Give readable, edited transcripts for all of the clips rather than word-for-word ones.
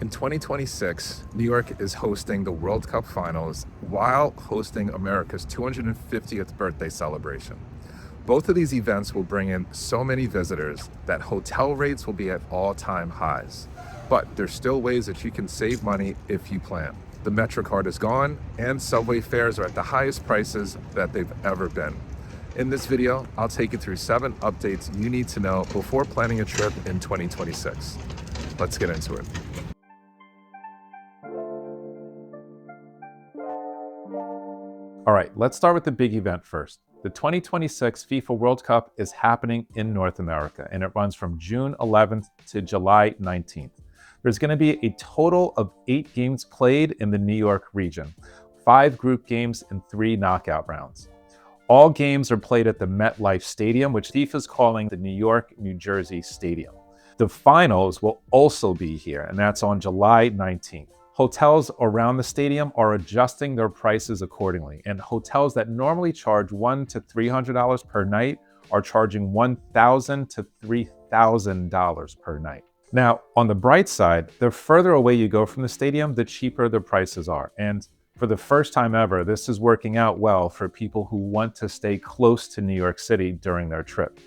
In 2026, New York is hosting the World Cup Finals while hosting America's 250th birthday celebration. Both of these events will bring in so many visitors that hotel rates will be at all-time highs. But there's still ways that you can save money if you plan. The MetroCard is gone, and subway fares are at the highest prices that they've ever been. In this video, I'll take you through 7 updates you need to know before planning a trip in 2026. Let's get into it. All right, let's start with the big event first. The 2026 FIFA World Cup is happening in North America, and it runs from June 11th to July 19th. There's going to be a total of 8 games played in the New York region, 5 group games and 3 knockout rounds. All games are played at the MetLife Stadium, which FIFA is calling the New York, New Jersey Stadium. The finals will also be here, and that's on July 19th. Hotels around the stadium are adjusting their prices accordingly, and hotels that normally charge $100 to $300 per night are charging $1,000 to $3,000 per night. Now, on the bright side, the further away you go from the stadium, the cheaper the prices are. And for the first time ever, this is working out well for people who want to stay close to New York City during their trip.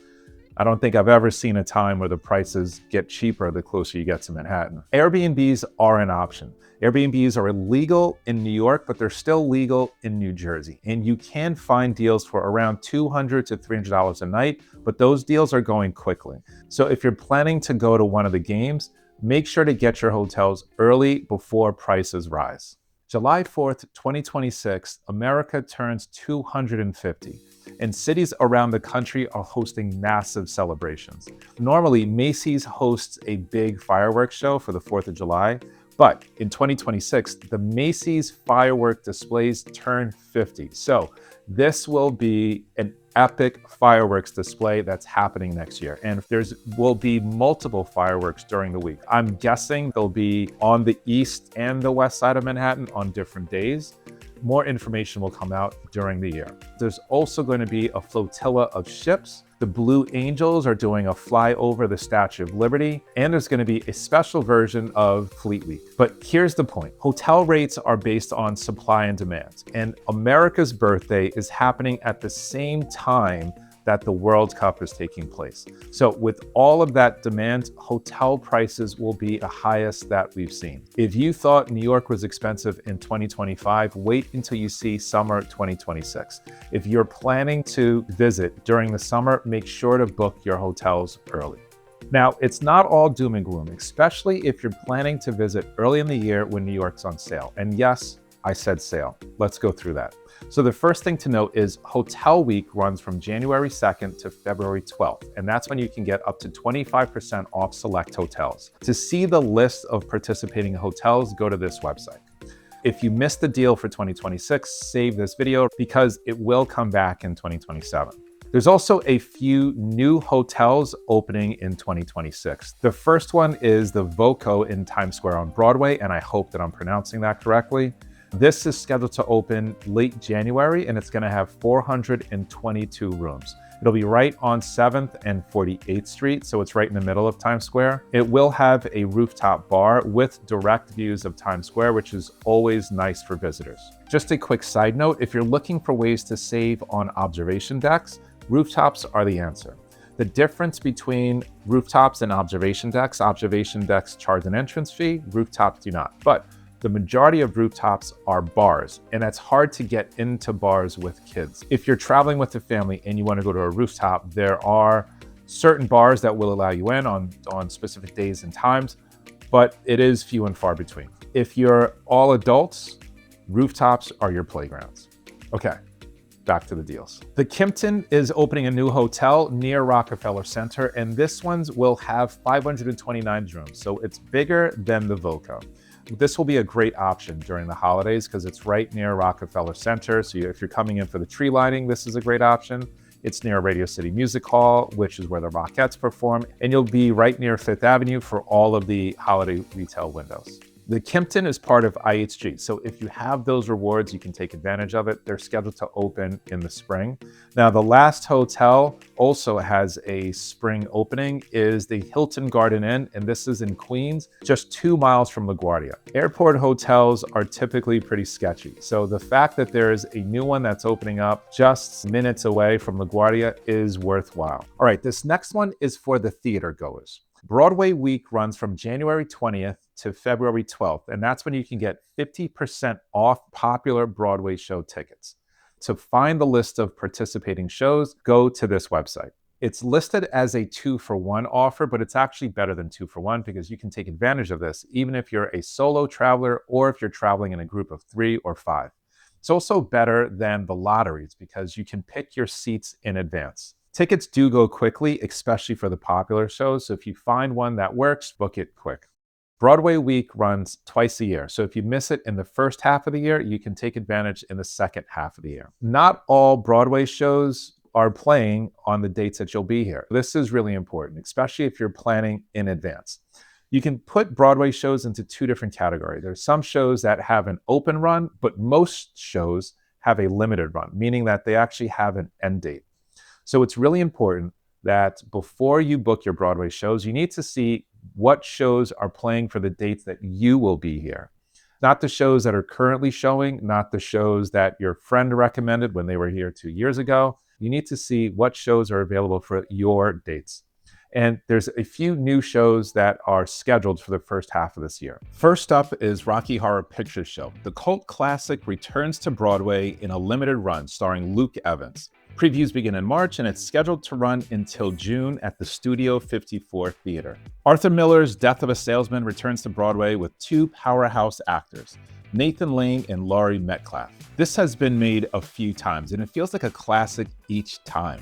I don't think I've ever seen a time where the prices get cheaper the closer you get to Manhattan. Airbnbs are an option. Airbnbs are illegal in New York, but they're still legal in New Jersey. And you can find deals for around $200 to $300 a night, but those deals are going quickly. So if you're planning to go to one of the games, make sure to get your hotels early before prices rise. July 4th, 2026, America turns 250, and cities around the country are hosting massive celebrations. Normally, Macy's hosts a big fireworks show for the 4th of July, but in 2026, the Macy's firework displays turn 50. So this will be an epic fireworks display that's happening next year. And there will be multiple fireworks during the week. I'm guessing they'll be on the east and the west side of Manhattan on different days. More information will come out during the year. There's also going to be a flotilla of ships. The Blue Angels are doing a fly over the Statue of Liberty, and there's going to be a special version of Fleet Week. But here's the point. Hotel rates are based on supply and demand, and America's birthday is happening at the same time that the World Cup is taking place. So with all of that demand, hotel prices will be the highest that we've seen. If you thought New York was expensive in 2025, wait until you see summer 2026. If you're planning to visit during the summer, make sure to book your hotels early. Now, it's not all doom and gloom, especially if you're planning to visit early in the year when New York's on sale. And yes, I said sale. Let's go through that. So the first thing to note is Hotel Week runs from January 2nd to February 12th, and that's when you can get up to 25% off select hotels. To see the list of participating hotels, go to this website. If you missed the deal for 2026, save this video because it will come back in 2027. There's also a few new hotels opening in 2026. The first one is the Voco in Times Square on Broadway, and I hope that I'm pronouncing that correctly. This is scheduled to open late January, and it's going to have 422 rooms. It'll be right on 7th and 48th Street, so it's right in the middle of Times Square. It will have a rooftop bar with direct views of Times Square, which is always nice for visitors. Just a quick side note, if you're looking for ways to save on observation decks, rooftops are the answer. The difference between rooftops and observation decks charge an entrance fee, rooftops do not. But the majority of rooftops are bars, and it's hard to get into bars with kids. If you're traveling with a family and you want to go to a rooftop, there are certain bars that will allow you in on specific days and times, but it is few and far between. If you're all adults, rooftops are your playgrounds. Okay, back to the deals. The Kimpton is opening a new hotel near Rockefeller Center, and this one will have 529 rooms, so it's bigger than the Voco. This will be a great option during the holidays because it's right near Rockefeller Center. So if you're coming in for the tree lighting, this is a great option. It's near Radio City Music Hall, which is where the Rockettes perform. And you'll be right near Fifth Avenue for all of the holiday retail windows. The Kimpton is part of IHG, so if you have those rewards, you can take advantage of it. They're scheduled to open in the spring. Now, the last hotel also has a spring opening is the Hilton Garden Inn, and this is in Queens, just 2 miles from LaGuardia. Airport hotels are typically pretty sketchy, so the fact that there is a new one that's opening up just minutes away from LaGuardia is worthwhile. All right, this next one is for the theater goers. Broadway week runs from January 20th to February 12th, and that's when you can get 50% off popular Broadway show tickets. To find the list of participating shows, go to this website. It's listed as a 2-for-1 offer, but it's actually better than 2-for-1 because you can take advantage of this even if you're a solo traveler or if you're traveling in a group of 3 or 5. It's also better than the lotteries because you can pick your seats in advance. Tickets do go quickly, especially for the popular shows, so if you find one that works, book it quick. Broadway week runs twice a year, so if you miss it in the first half of the year, you can take advantage in the second half of the year. Not all Broadway shows are playing on the dates that you'll be here. This is really important, especially if you're planning in advance. You can put Broadway shows into 2 different categories. There's some shows that have an open run, but most shows have a limited run, meaning that they actually have an end date. So it's really important that before you book your Broadway shows, you need to see what shows are playing for the dates that you will be here. Not the shows that are currently showing, not the shows that your friend recommended when they were here 2 years ago. You need to see what shows are available for your dates. And there's a few new shows that are scheduled for the first half of this year. First up is Rocky Horror Picture Show. The cult classic returns to Broadway in a limited run starring Luke Evans. Previews begin in March, and it's scheduled to run until June at the Studio 54 Theater. Arthur Miller's Death of a Salesman returns to Broadway with 2 powerhouse actors, Nathan Lane and Laurie Metcalf. This has been made a few times, and it feels like a classic each time.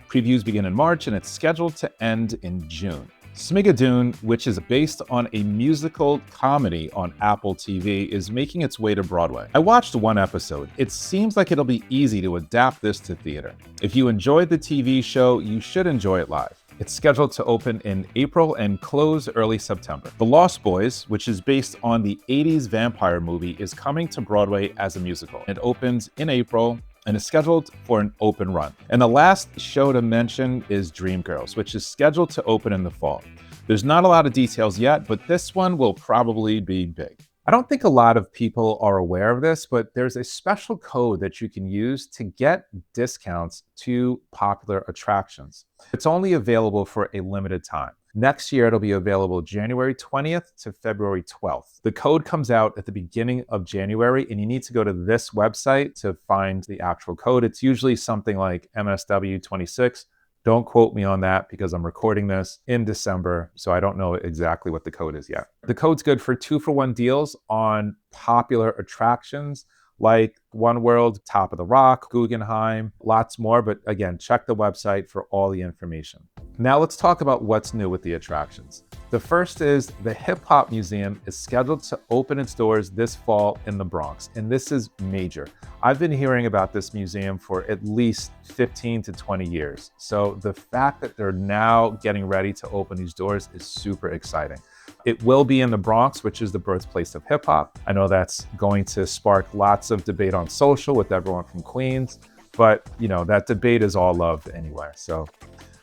Previews begin in March, and it's scheduled to end in June. Schmigadoon, which is based on a musical comedy on Apple TV, is making its way to Broadway. I watched 1 episode. It seems like it'll be easy to adapt this to theater. If you enjoyed the TV show, you should enjoy it live. It's scheduled to open in April and close early September. The Lost Boys, which is based on the 80s vampire movie, is coming to Broadway as a musical. It opens in April and is scheduled for an open run. And the last show to mention is Dreamgirls, which is scheduled to open in the fall. There's not a lot of details yet, but this one will probably be big. I don't think a lot of people are aware of this, but there's a special code that you can use to get discounts to popular attractions. It's only available for a limited time. Next year, it'll be available January 20th to February 12th. The code comes out at the beginning of January, and you need to go to this website to find the actual code. It's usually something like MSW26. Don't quote me on that because I'm recording this in December, so I don't know exactly what the code is yet. The code's good for 2-for-1 deals on popular attractions like One World, Top of the Rock, Guggenheim, lots more, but again, check the website for all the information. Now let's talk about what's new with the attractions. The first is the Hip Hop Museum is scheduled to open its doors this fall in the Bronx, and this is major. I've been hearing about this museum for at least 15 to 20 years. So the fact that they're now getting ready to open these doors is super exciting. It will be in the Bronx, which is the birthplace of hip hop. I know that's going to spark lots of debate on social with everyone from Queens, but that debate is all love anyway. So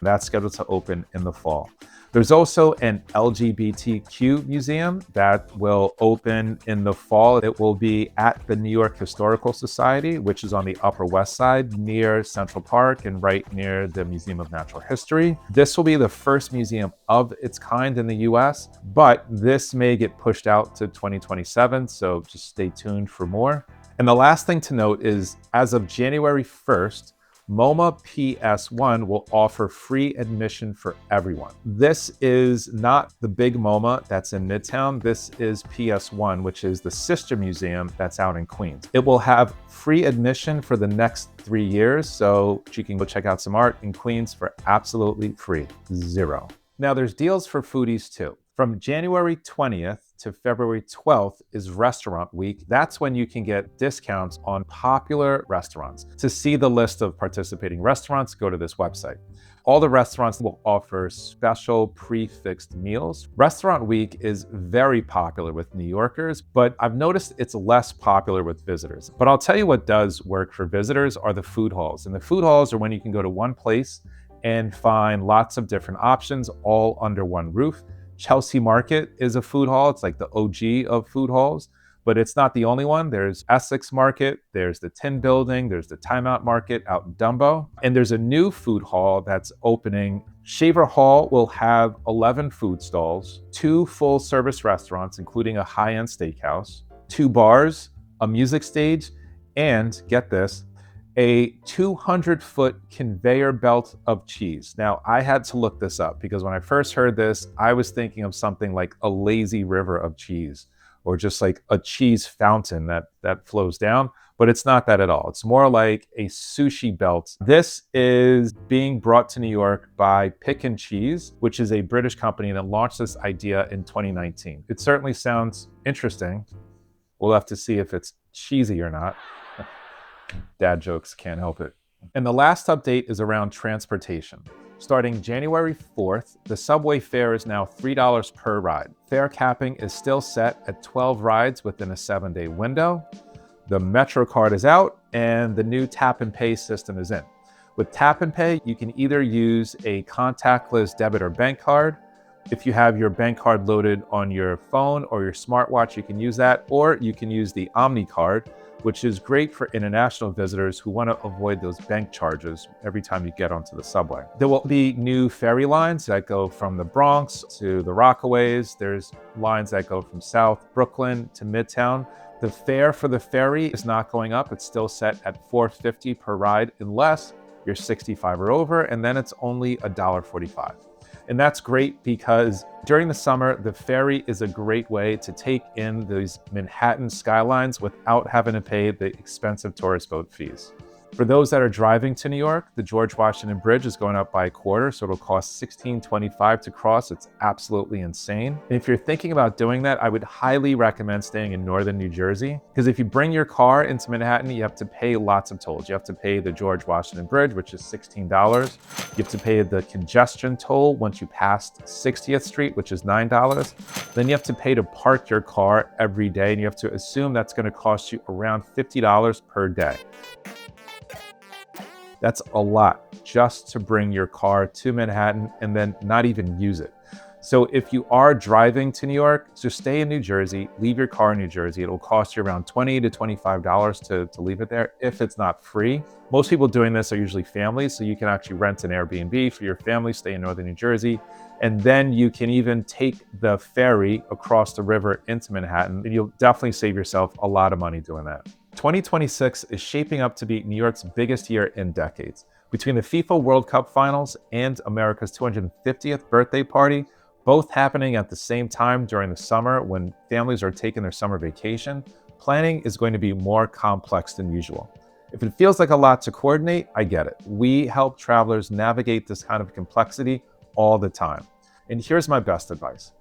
that's scheduled to open in the fall. There's also an LGBTQ museum that will open in the fall. It will be at the New York Historical Society, which is on the Upper West Side near Central Park and right near the Museum of Natural History. This will be the first museum of its kind in the US, but this may get pushed out to 2027, so just stay tuned for more. And the last thing to note is, as of January 1st, MoMA PS1 will offer free admission for everyone. This is not the big MoMA that's in Midtown. This is PS1, which is the sister museum that's out in Queens. It will have free admission for the next 3 years, so you can go check out some art in Queens for absolutely free, $0. Now there's deals for foodies too. From January 20th to February 12th is Restaurant Week. That's when you can get discounts on popular restaurants. To see the list of participating restaurants, go to this website. All the restaurants will offer special prefixed meals. Restaurant Week is very popular with New Yorkers, but I've noticed it's less popular with visitors. But I'll tell you what does work for visitors are the food halls. And the food halls are when you can go to one place and find lots of different options all under one roof. Chelsea Market is a food hall. It's like the OG of food halls, but it's not the only one. There's Essex Market, there's the Tin Building, there's the Time Out Market out in Dumbo, and there's a new food hall that's opening. Shaver Hall will have 11 food stalls, 2 full-service restaurants, including a high-end steakhouse, 2 bars, a music stage, and get this, a 200-foot conveyor belt of cheese. Now, I had to look this up because when I first heard this, I was thinking of something like a lazy river of cheese or just like a cheese fountain that flows down, but it's not that at all. It's more like a sushi belt. This is being brought to New York by Pick and Cheese, which is a British company that launched this idea in 2019. It certainly sounds interesting. We'll have to see if it's cheesy or not. Dad jokes, can't help it. And the last update is around transportation. Starting January 4th, the subway fare is now $3 per ride. Fare capping is still set at 12 rides within a 7-day window. The MetroCard is out and the new tap and pay system is in. With tap and pay, you can either use a contactless debit or bank card. If you have your bank card loaded on your phone or your smartwatch, you can use that, or you can use the Omni card, which is great for international visitors who want to avoid those bank charges every time you get onto the subway. There will be new ferry lines that go from the Bronx to the Rockaways. There's lines that go from South Brooklyn to Midtown. The fare for the ferry is not going up. It's still set at $4.50 per ride unless you're 65 or over, and then it's only $1.45. And that's great because during the summer, the ferry is a great way to take in these Manhattan skylines without having to pay the expensive tourist boat fees. For those that are driving to New York, the George Washington Bridge is going up by a quarter, so it'll cost $16.25 to cross. It's absolutely insane. And if you're thinking about doing that, I would highly recommend staying in northern New Jersey, because if you bring your car into Manhattan, you have to pay lots of tolls. You have to pay the George Washington Bridge, which is $16. You have to pay the congestion toll once you pass 60th Street, which is $9. Then you have to pay to park your car every day, and you have to assume that's going to cost you around $50 per day. That's a lot just to bring your car to Manhattan and then not even use it. So if you are driving to New York, just stay in New Jersey, leave your car in New Jersey. It'll cost you around $20 to $25 to leave it there if it's not free. Most people doing this are usually families, so you can actually rent an Airbnb for your family, stay in northern New Jersey, and then you can even take the ferry across the river into Manhattan, and you'll definitely save yourself a lot of money doing that. 2026 is shaping up to be New York's biggest year in decades. Between the FIFA World Cup Finals and America's 250th birthday party, both happening at the same time during the summer when families are taking their summer vacation, planning is going to be more complex than usual. If it feels like a lot to coordinate, I get it. We help travelers navigate this kind of complexity all the time. And here's my best advice.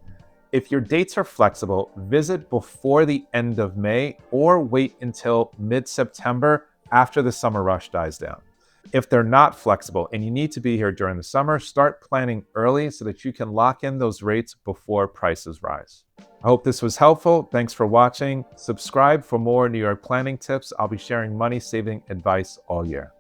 If your dates are flexible, visit before the end of May or wait until mid-September after the summer rush dies down. If they're not flexible and you need to be here during the summer, start planning early so that you can lock in those rates before prices rise. I hope this was helpful. Thanks for watching. Subscribe for more New York planning tips. I'll be sharing money-saving advice all year.